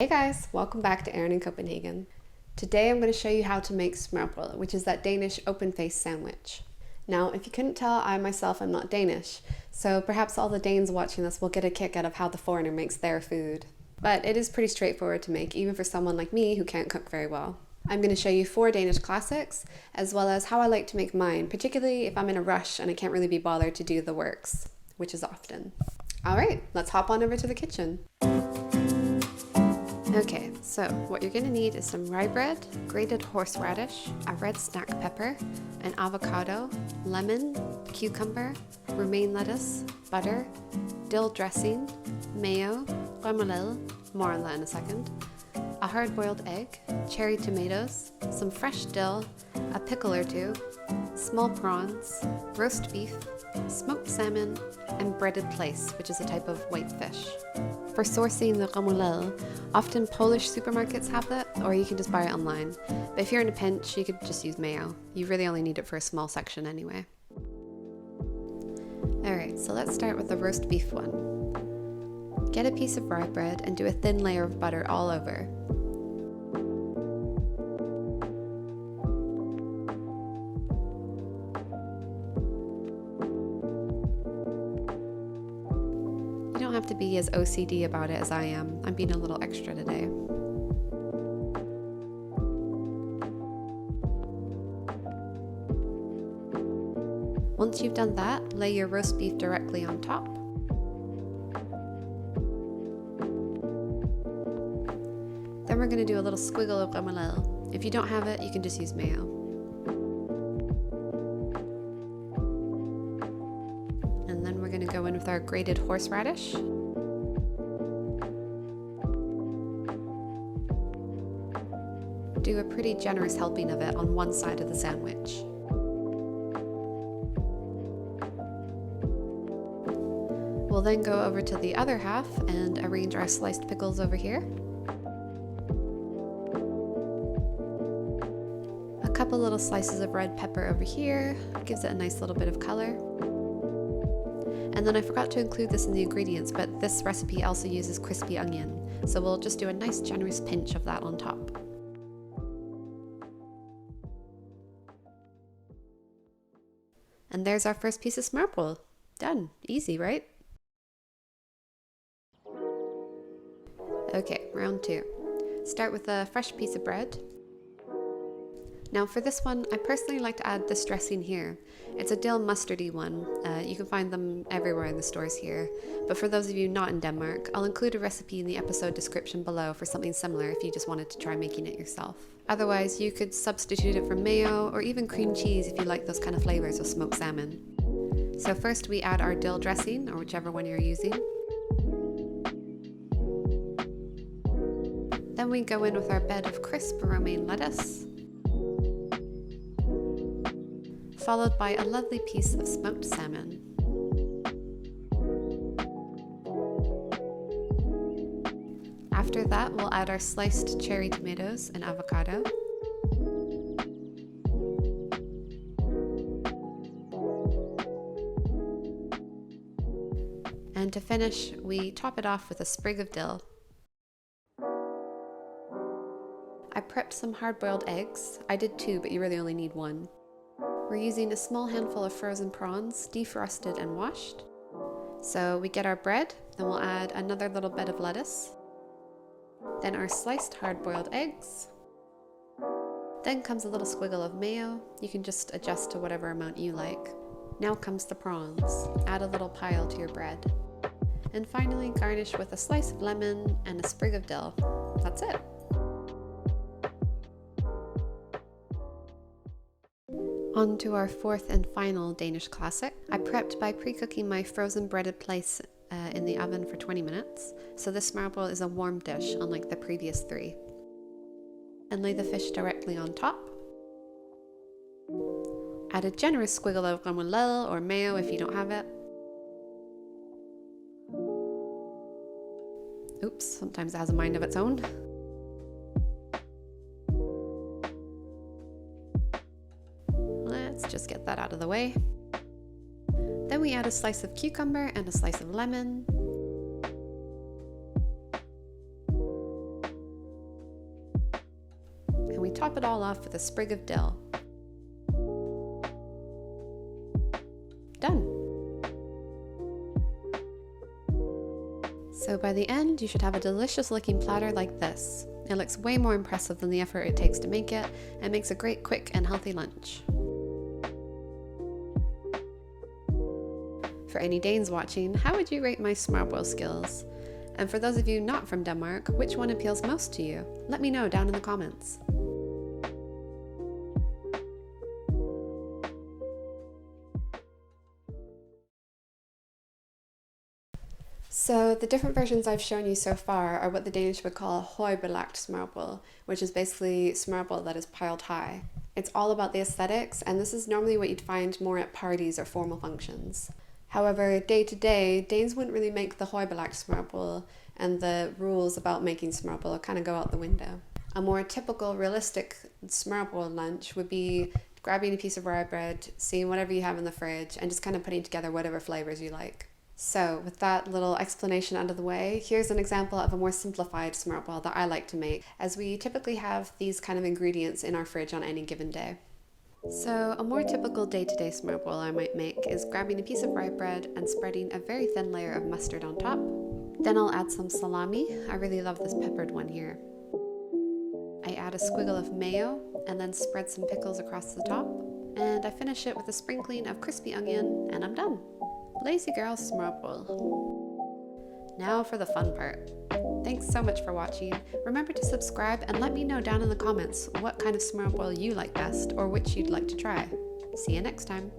Hey guys, welcome back to Aaron in Copenhagen. Today I'm going to show you how to make smørrebrød, which is that Danish open-faced sandwich. Now, if you couldn't tell, I myself am not Danish, so perhaps all the Danes watching this will get a kick out of how the foreigner makes their food. But it is pretty straightforward to make, even for someone like me who can't cook very well. I'm going to show you 4 Danish classics, as well as how I like to make mine, particularly if I'm in a rush and I can't really be bothered to do the works, which is often. Alright, let's hop on over to the kitchen. Okay, so what you're going to need is some rye bread, grated horseradish, a red snack pepper, an avocado, lemon, cucumber, romaine lettuce, butter, dill dressing, mayo, remoulade, more on that in a second, a hard-boiled egg, cherry tomatoes, some fresh dill, a pickle or two, small prawns, roast beef, smoked salmon, and breaded plaice, which is a type of white fish. For sourcing the remoulade, often Polish supermarkets have that, or you can just buy it online. But if you're in a pinch, you could just use mayo. You really only need it for a small section anyway. Alright, so let's start with the roast beef one. Get a piece of rye bread and do a thin layer of butter all over. You don't have to be as OCD about it as I am. I'm being a little extra today. Once you've done that, lay your roast beef directly on top. Then we're going to do a little squiggle of remoulade. If you don't have it, you can just use mayo. And then we're going to go in with our grated horseradish. Do a pretty generous helping of it on one side of the sandwich. We'll then go over to the other half and arrange our sliced pickles over here. A couple little slices of red pepper over here, gives it a nice little bit of color. And then I forgot to include this in the ingredients, but this recipe also uses crispy onion, so we'll just do a nice generous pinch of that on top. And there's our first piece of smørrebrød. Done. Easy, right? Okay, round 2. Start with a fresh piece of bread. Now for this one, I personally like to add this dressing here. It's a dill mustardy one. You can find them everywhere in the stores here. But for those of you not in Denmark, I'll include a recipe in the episode description below for something similar if you just wanted to try making it yourself. Otherwise, you could substitute it for mayo or even cream cheese if you like those kind of flavors with smoked salmon. So first we add our dill dressing, or whichever one you're using. Then we go in with our bed of crisp romaine lettuce, followed by a lovely piece of smoked salmon. After that, we'll add our sliced cherry tomatoes and avocado. And to finish, we top it off with a sprig of dill. I prepped some hard-boiled eggs. I did 2, but you really only need 1. We're using a small handful of frozen prawns, defrosted and washed. So we get our bread, then we'll add another little bit of lettuce, then our sliced hard-boiled eggs. Then comes a little squiggle of mayo. You can just adjust to whatever amount you like. Now comes the prawns. Add a little pile to your bread. And finally garnish with a slice of lemon and a sprig of dill. That's it. On to our 4th and final Danish classic. I prepped by pre-cooking my frozen breaded plaice in the oven for 20 minutes. So this smørrebrød is a warm dish, unlike the previous 3. And lay the fish directly on top. Add a generous squiggle of remoulade or mayo if you don't have it. Oops, sometimes it has a mind of its own. Let's just get that out of the way. Then we add a slice of cucumber and a slice of lemon. and we top it all off with a sprig of dill. Done! So by the end, you should have a delicious looking platter like this. It looks way more impressive than the effort it takes to make it, and makes a great quick and healthy lunch. For any Danes watching, how would you rate my smørrebrød skills? And for those of you not from Denmark, which one appeals most to you? Let me know down in the comments. So the different versions I've shown you so far are what the Danish would call 𝗘𝗩𝗘𝗥𝗬𝗧𝗛𝗡𝗟, which is basically smørrebrød that is piled high. It's all about the aesthetics, and this is normally what you'd find more at parties or formal functions. However, day to day, Danes wouldn't really make the 𝗘𝗩𝗘𝗥𝗬𝗧𝗛𝗡𝗟, and the rules about making smørrebrød kind of go out the window. A more typical, realistic smørrebrød lunch would be grabbing a piece of rye bread, seeing whatever you have in the fridge, and just kind of putting together whatever flavors you like. So with that little explanation out of the way, here's an example of a more simplified smørrebrød that I like to make, as we typically have these kind of ingredients in our fridge on any given day. So a more typical day-to-day smørrebrød I might make is grabbing a piece of rye bread and spreading a very thin layer of mustard on top. Then I'll add some salami. I really love this peppered one here. I add a squiggle of mayo and then spread some pickles across the top. And I finish it with a sprinkling of crispy onion, and I'm done. Lazy girl smørrebrød. Now for the fun part. Thanks so much for watching. Remember to subscribe and let me know down in the comments what kind of smørrebrød you like best or which you'd like to try. See you next time.